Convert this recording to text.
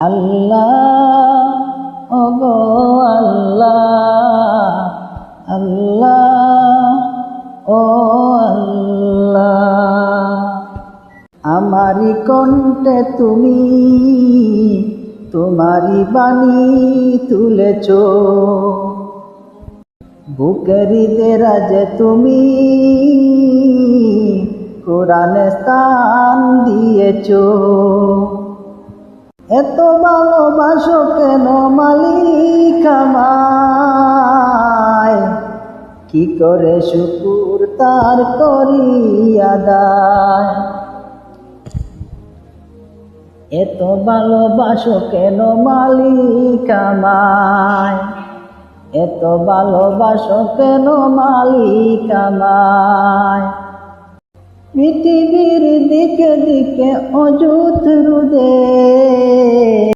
আল্লাহ ওগো আল্লাহ, আল্লাহ ও আল্লাহ। আমারি কণ্ঠে তুমি তোমারি বাণী তুলেছ, বুকেরি দেরাজে তুমি কোরআনে স্থান দিয়েছ। এত ভালোবাসো কেন মালিক আমায়, কি করে শুকুর তার করি আদায়। এত ভালোবাসো কেন মালিক আমায়, এত ভালোবাসো কেন মালিক আমায়। পৃথিবীর দিকে দিকে অযুত রুদে